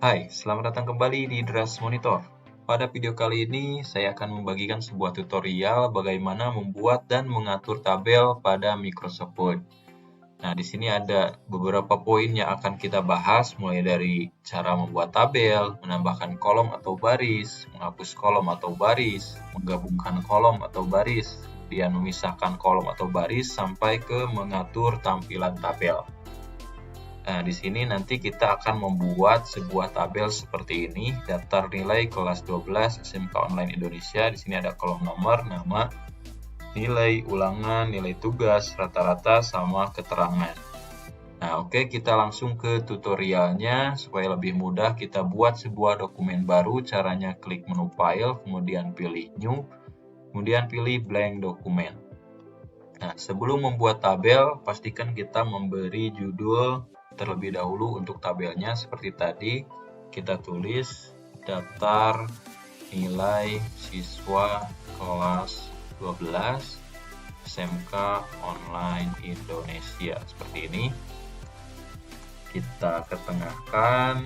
Hai, selamat datang kembali di Dras Monitor. Pada video kali ini, saya akan membagikan sebuah tutorial bagaimana membuat dan mengatur tabel pada Microsoft Word. Nah, di sini ada beberapa poin yang akan kita bahas, mulai dari cara membuat tabel, menambahkan kolom atau baris, menghapus kolom atau baris, menggabungkan kolom atau baris, kemudian memisahkan kolom atau baris, sampai ke mengatur tampilan tabel. Nah, di sini nanti kita akan membuat sebuah tabel seperti ini, daftar nilai kelas 12 SMK Online Indonesia. Di sini ada kolom nomor, nama, nilai ulangan, nilai tugas, rata-rata, sama keterangan. Nah, oke, kita langsung ke tutorialnya. Supaya lebih mudah, kita buat sebuah dokumen baru. Caranya klik menu File, kemudian pilih New, kemudian pilih Blank Document. Nah, sebelum membuat tabel, pastikan kita memberi judul terlebih dahulu untuk tabelnya. Seperti tadi, kita tulis daftar nilai siswa kelas 12 SMK Online Indonesia. Seperti ini. Kita ketengahkan,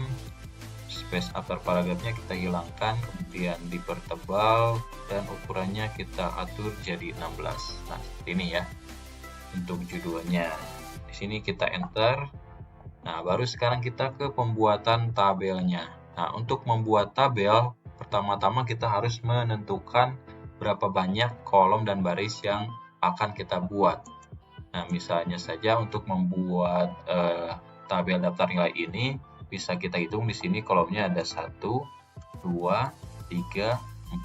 space after paragrafnya kita hilangkan, kemudian dipertebal, dan ukurannya kita atur jadi 16. Nah, seperti ini ya untuk judulnya. Di sini kita enter. Nah, baru sekarang kita ke pembuatan tabelnya. Nah, untuk membuat tabel, pertama-tama kita harus menentukan berapa banyak kolom dan baris yang akan kita buat. Nah, misalnya saja untuk membuat tabel daftar nilai ini, bisa kita hitung di sini kolomnya ada 1, 2, 3,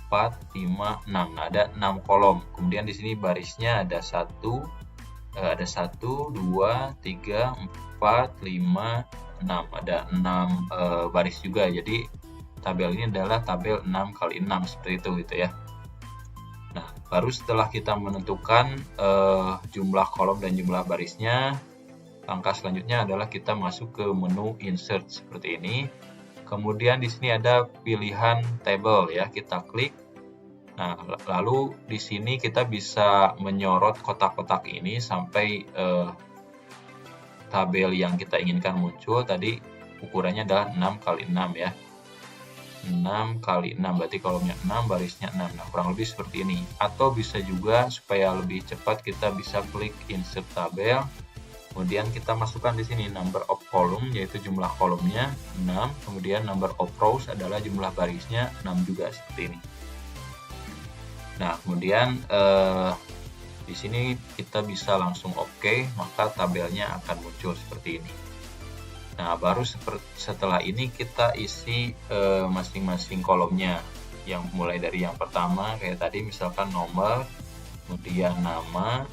4, 5, 6. Nah, ada 6 kolom. Kemudian di sini barisnya ada 1, 2, 3, 4, 5, 6. Ada 6 baris juga. Jadi tabel ini adalah tabel 6 kali 6 seperti itu gitu ya. Nah, baru setelah kita menentukan jumlah kolom dan jumlah barisnya, langkah selanjutnya adalah kita masuk ke menu Insert seperti ini. Kemudian di sini ada pilihan Table ya, kita klik. Nah, lalu di sini kita bisa menyorot kotak-kotak ini sampai tabel yang kita inginkan muncul. Tadi ukurannya adalah 6 kali 6 ya. 6 kali 6 berarti kolomnya 6, barisnya 6. Nah, kurang lebih seperti ini. Atau bisa juga supaya lebih cepat kita bisa klik Insert Tabel. Kemudian kita masukkan di sini number of column, yaitu jumlah kolomnya 6. Kemudian number of rows adalah jumlah barisnya 6 juga seperti ini. Nah, kemudian di sini kita bisa langsung OK, maka tabelnya akan muncul seperti ini. Nah, baru setelah ini kita isi masing-masing kolomnya. Yang mulai dari yang pertama kayak tadi, misalkan nomor, kemudian nama,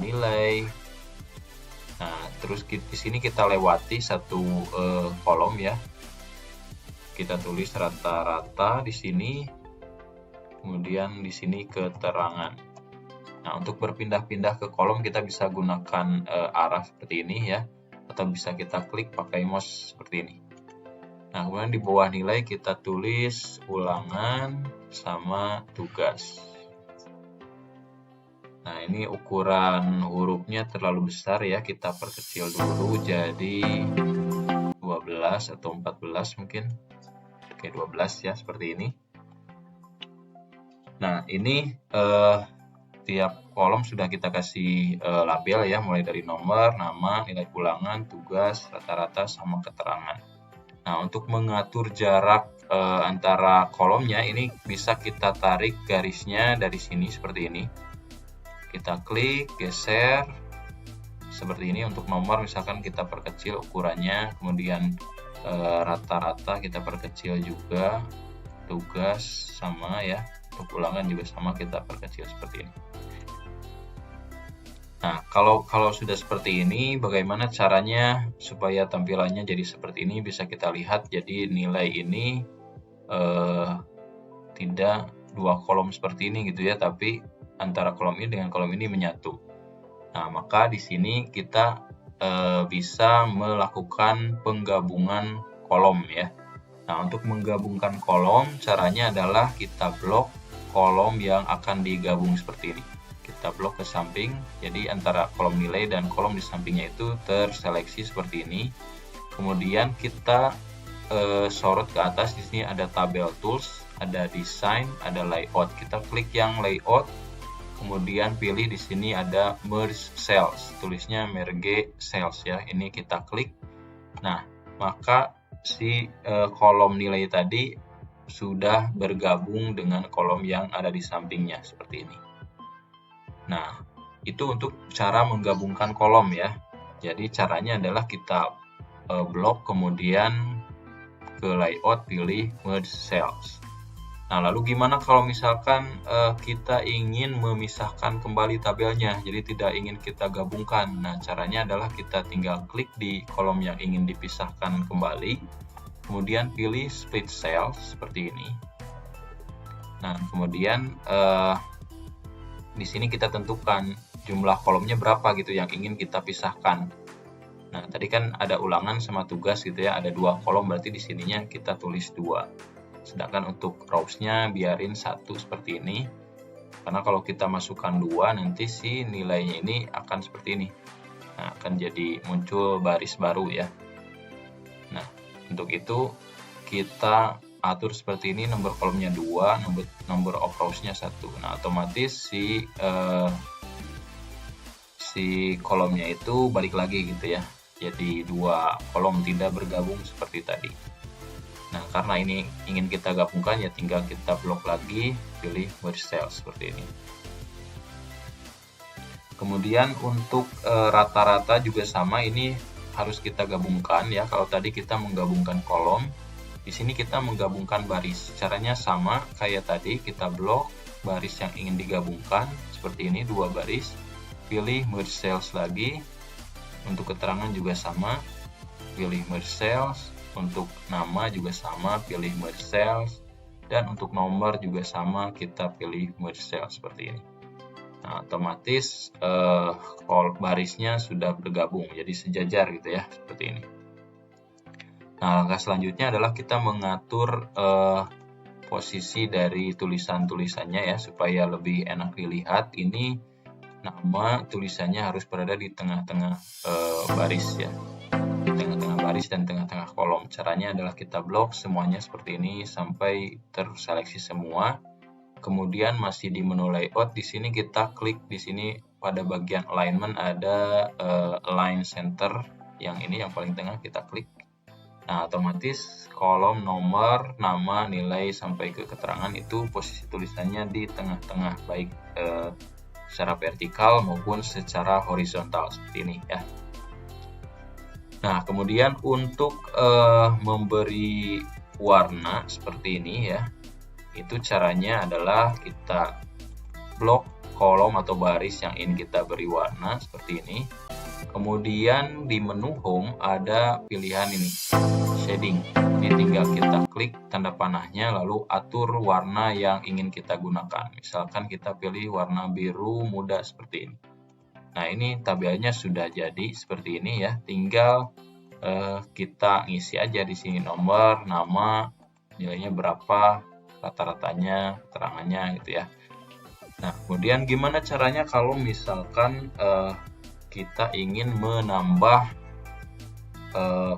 nilai. Nah, terus di sini kita lewati satu kolom ya. Kita tulis rata-rata di sini. Kemudian di sini keterangan. Nah, untuk berpindah-pindah ke kolom kita bisa gunakan arah seperti ini ya, atau bisa kita klik pakai mouse seperti ini. Nah, kemudian di bawah nilai kita tulis ulangan sama tugas. Nah, ini ukuran hurufnya terlalu besar ya, kita perkecil dulu jadi 12 atau 14 mungkin. Oke, 12 ya, seperti ini. Nah, ini tiap kolom sudah kita kasih label ya, mulai dari nomor, nama, nilai ulangan, tugas, rata-rata, sama keterangan. Nah, untuk mengatur jarak antara kolomnya, ini bisa kita tarik garisnya dari sini seperti ini. Kita klik, geser, seperti ini. Untuk nomor misalkan kita perkecil ukurannya, kemudian rata-rata kita perkecil juga, tugas sama ya, untuk ulangan juga sama, kita perkecil seperti ini. Nah, kalau sudah seperti ini, bagaimana caranya supaya tampilannya jadi seperti ini? Bisa kita lihat, jadi nilai ini tidak dua kolom seperti ini gitu ya, tapi antara kolom ini dengan kolom ini menyatu. Nah, maka di sini kita bisa melakukan penggabungan kolom ya. Nah, untuk menggabungkan kolom, caranya adalah kita blok kolom yang akan digabung seperti ini. Kita blok ke samping, jadi antara kolom nilai dan kolom di sampingnya itu terseleksi seperti ini. Kemudian kita sorot ke atas. Di sini ada tabel tools, ada design, ada layout. Kita klik yang layout, kemudian pilih di sini ada merge cells, tulisnya merge cells ya. Ini kita klik. Nah, maka si kolom nilai tadi sudah bergabung dengan kolom yang ada di sampingnya seperti ini. Nah, itu untuk cara menggabungkan kolom ya. Jadi caranya adalah kita blok, kemudian ke layout, pilih merge cells. Nah, lalu gimana kalau misalkan kita ingin memisahkan kembali tabelnya, jadi tidak ingin kita gabungkan. Nah, caranya adalah kita tinggal klik di kolom yang ingin dipisahkan kembali, kemudian pilih split cells seperti ini. Nah, kemudian di sini kita tentukan jumlah kolomnya berapa gitu yang ingin kita pisahkan. Nah, tadi kan ada ulangan sama tugas gitu ya, ada 2 kolom, berarti di sininya kita tulis 2. Sedangkan untuk rows-nya biarin 1 seperti ini. Karena kalau kita masukkan 2, nanti si nilainya ini akan seperti ini. Nah, akan jadi muncul baris baru ya. Nah, untuk itu kita atur seperti ini, nomor kolomnya 2, number of rows-nya 1. Nah, otomatis si kolomnya itu balik lagi gitu ya. Jadi 2 kolom, tidak bergabung seperti tadi. Nah, karena ini ingin kita gabungkan ya tinggal kita blok lagi, pilih merge cells seperti ini. Kemudian untuk rata-rata juga sama, ini harus kita gabungkan ya. Kalau tadi kita menggabungkan kolom, di sini kita menggabungkan baris. Caranya sama kayak tadi, kita blok baris yang ingin digabungkan seperti ini, 2 baris. Pilih merge cells lagi. Untuk keterangan juga sama, pilih merge cells. Untuk nama juga sama, pilih merge cells. Dan untuk nomor juga sama, kita pilih merge cells seperti ini. Nah, otomatis barisnya sudah bergabung, jadi sejajar gitu ya, seperti ini. Nah, langkah selanjutnya adalah kita mengatur posisi dari tulisan-tulisannya ya, supaya lebih enak dilihat. Ini nama tulisannya harus berada di tengah-tengah baris ya. Tengah-tengah baris dan tengah-tengah kolom. Caranya adalah kita blok semuanya seperti ini sampai terseleksi semua. Kemudian masih di menu layout, di sini kita klik di sini pada bagian alignment ada align center, yang ini yang paling tengah kita klik. Nah, otomatis kolom nomor, nama, nilai sampai ke keterangan itu posisi tulisannya di tengah-tengah, baik secara vertikal maupun secara horizontal seperti ini ya. Nah, kemudian untuk memberi warna seperti ini ya, itu caranya adalah kita blok kolom atau baris yang ingin kita beri warna seperti ini. Kemudian di menu home ada pilihan ini, shading. Ini tinggal kita klik tanda panahnya lalu atur warna yang ingin kita gunakan. Misalkan kita pilih warna biru muda seperti ini. Nah, ini tabelnya sudah jadi seperti ini ya. Tinggal kita ngisi aja di sini nomor, nama, nilainya berapa, rata-ratanya, keterangannya gitu ya. Nah, kemudian gimana caranya kalau misalkan kita ingin menambah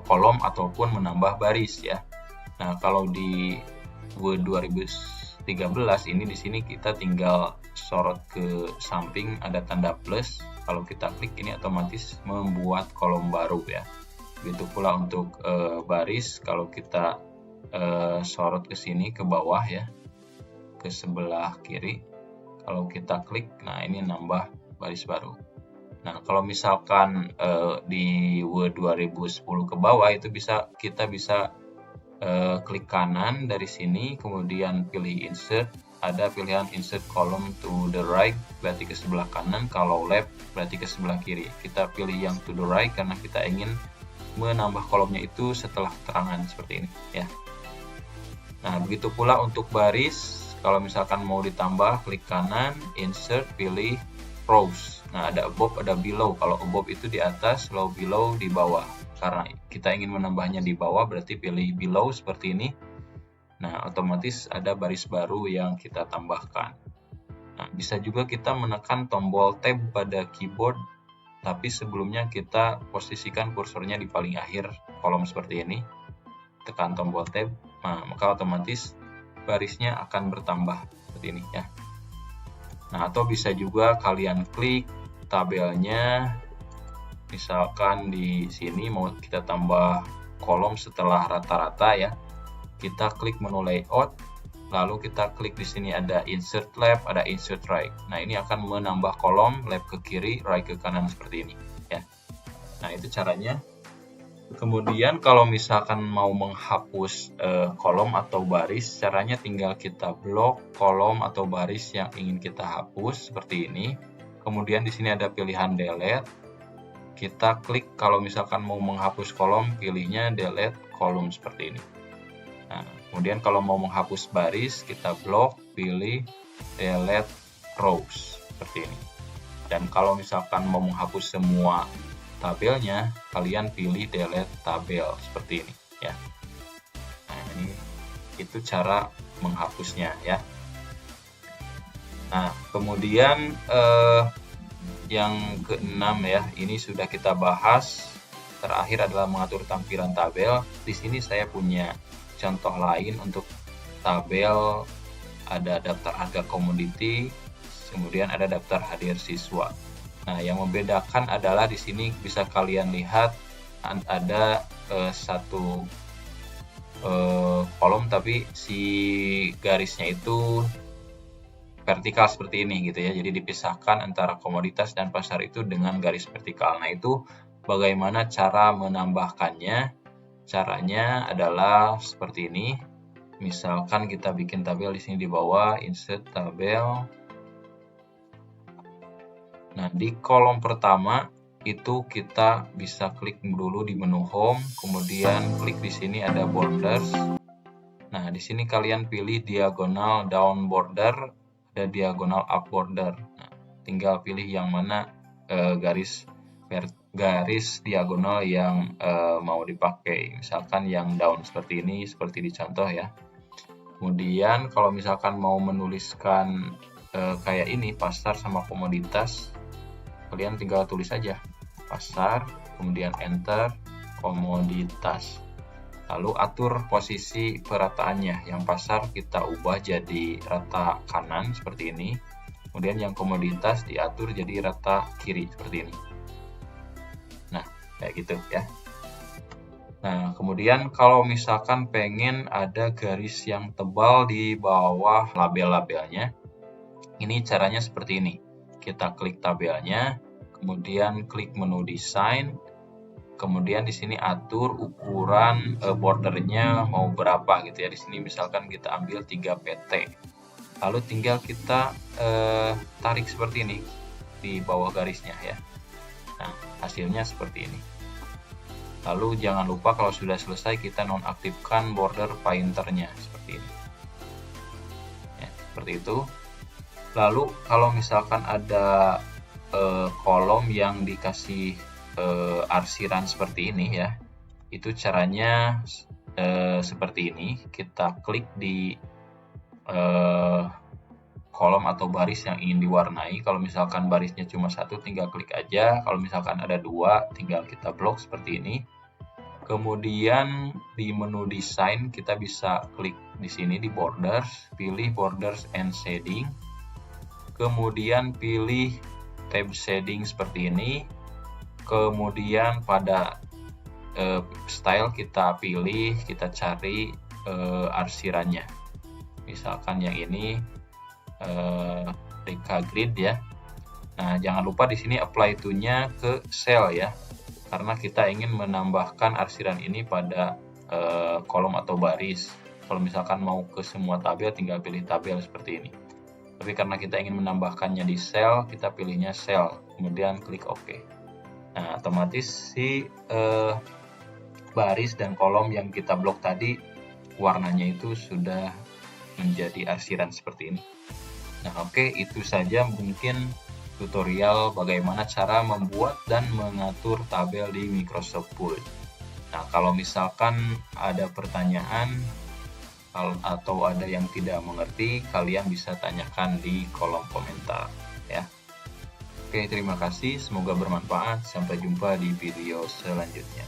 kolom ataupun menambah baris ya. Nah, kalau di Word 2013 ini di sini kita tinggal sorot ke samping ada tanda plus. Kalau kita klik ini otomatis membuat kolom baru ya. Begitu pula untuk baris, kalau kita sorot ke sini ke bawah ya, ke sebelah kiri. Kalau kita klik, nah ini nambah baris baru. Nah, kalau misalkan di Word 2010 ke bawah itu kita bisa klik kanan dari sini, kemudian pilih insert. Ada pilihan insert column to the right, berarti ke sebelah kanan. Kalau left, berarti ke sebelah kiri. Kita pilih yang to the right karena kita ingin menambah kolomnya itu setelah keterangan seperti ini ya. Nah, begitu pula untuk baris. Kalau misalkan mau ditambah, klik kanan, insert, pilih rows. Nah, ada above, ada below. Kalau above itu di atas, kalau below di bawah. Karena kita ingin menambahnya di bawah, berarti pilih below seperti ini. Nah, otomatis ada baris baru yang kita tambahkan. Nah, bisa juga kita menekan tombol tab pada keyboard, tapi sebelumnya kita posisikan kursornya di paling akhir kolom seperti ini. tekan tombol tab, nah, maka otomatis barisnya akan bertambah seperti ini ya. Nah, atau bisa juga kalian klik tabelnya, misalkan di sini mau kita tambah kolom setelah rata-rata ya, kita klik menu layout, lalu kita klik di sini ada insert left, ada insert right. Nah, ini akan menambah kolom left ke kiri, right ke kanan seperti ini ya. Nah, itu caranya. Kemudian kalau misalkan mau menghapus kolom atau baris, caranya tinggal kita blok kolom atau baris yang ingin kita hapus seperti ini. Kemudian di sini ada pilihan delete. Kita klik kalau misalkan mau menghapus kolom, pilihnya delete kolom seperti ini. Nah, kemudian kalau mau menghapus baris, kita blok, pilih delete rows seperti ini. Dan kalau misalkan mau menghapus semua tabelnya, kalian pilih delete tabel seperti ini ya. Nah, ini itu cara menghapusnya ya. Nah, kemudian yang keenam ya, ini sudah kita bahas. Terakhir adalah mengatur tampilan tabel. Di sini saya punya contoh lain untuk tabel, ada daftar harga komoditi, kemudian ada daftar hadir siswa. Nah, yang membedakan adalah di sini bisa kalian lihat ada satu kolom tapi si garisnya itu vertikal seperti ini gitu ya. Jadi dipisahkan antara komoditas dan pasar itu dengan garis vertikal. Nah, itu bagaimana cara menambahkannya? Caranya adalah seperti ini. Misalkan kita bikin tabel di sini di bawah, insert tabel. Nah, di kolom pertama itu kita bisa klik dulu di menu home, kemudian klik di sini ada borders. Nah, di sini kalian pilih diagonal down border, ada diagonal up border. Nah, tinggal pilih yang mana garis diagonal yang mau dipakai. Misalkan yang down seperti ini, seperti di contoh ya. Kemudian kalau misalkan mau menuliskan kayak ini, pasar sama komoditas, kalian tinggal tulis aja pasar, kemudian enter, komoditas. Lalu atur posisi perataannya. Yang pasar kita ubah jadi rata kanan seperti ini. Kemudian yang komoditas diatur jadi rata kiri seperti ini. Nah, kayak gitu ya. Nah, kemudian kalau misalkan pengen ada garis yang tebal di bawah label-labelnya, ini caranya seperti ini. Kita klik tabelnya, kemudian klik menu desain, kemudian di sini atur ukuran bordernya mau berapa gitu ya. Di sini misalkan kita ambil 3 pt. Lalu tinggal kita tarik seperti ini di bawah garisnya ya. Nah, hasilnya seperti ini. Lalu jangan lupa kalau sudah selesai kita nonaktifkan border painternya seperti ini. Ya, seperti itu. Lalu kalau misalkan ada kolom yang dikasih arsiran seperti ini ya, itu caranya seperti ini. Kita klik di kolom atau baris yang ingin diwarnai. Kalau misalkan barisnya cuma satu, tinggal klik aja. Kalau misalkan ada dua, tinggal kita blok seperti ini. Kemudian di menu desain kita bisa klik di sini di borders, pilih borders and shading. Kemudian pilih tab shading seperti ini. Kemudian pada style kita pilih, kita cari arsirannya. Misalkan yang ini Deka Grid ya. Nah, jangan lupa di sini apply to-nya ke cell ya. Karena kita ingin menambahkan arsiran ini pada kolom atau baris. Kalau misalkan mau ke semua tabel, tinggal pilih tabel seperti ini. Tapi karena kita ingin menambahkannya di cell, kita pilihnya cell, kemudian klik OK. Nah, otomatis si baris dan kolom yang kita blok tadi, warnanya itu sudah menjadi arsiran seperti ini. Nah, oke, itu saja mungkin tutorial bagaimana cara membuat dan mengatur tabel di Microsoft Word. Nah, kalau misalkan ada pertanyaan atau ada yang tidak mengerti, kalian bisa tanyakan di kolom komentar ya. Oke, terima kasih, semoga bermanfaat. Sampai jumpa di video selanjutnya.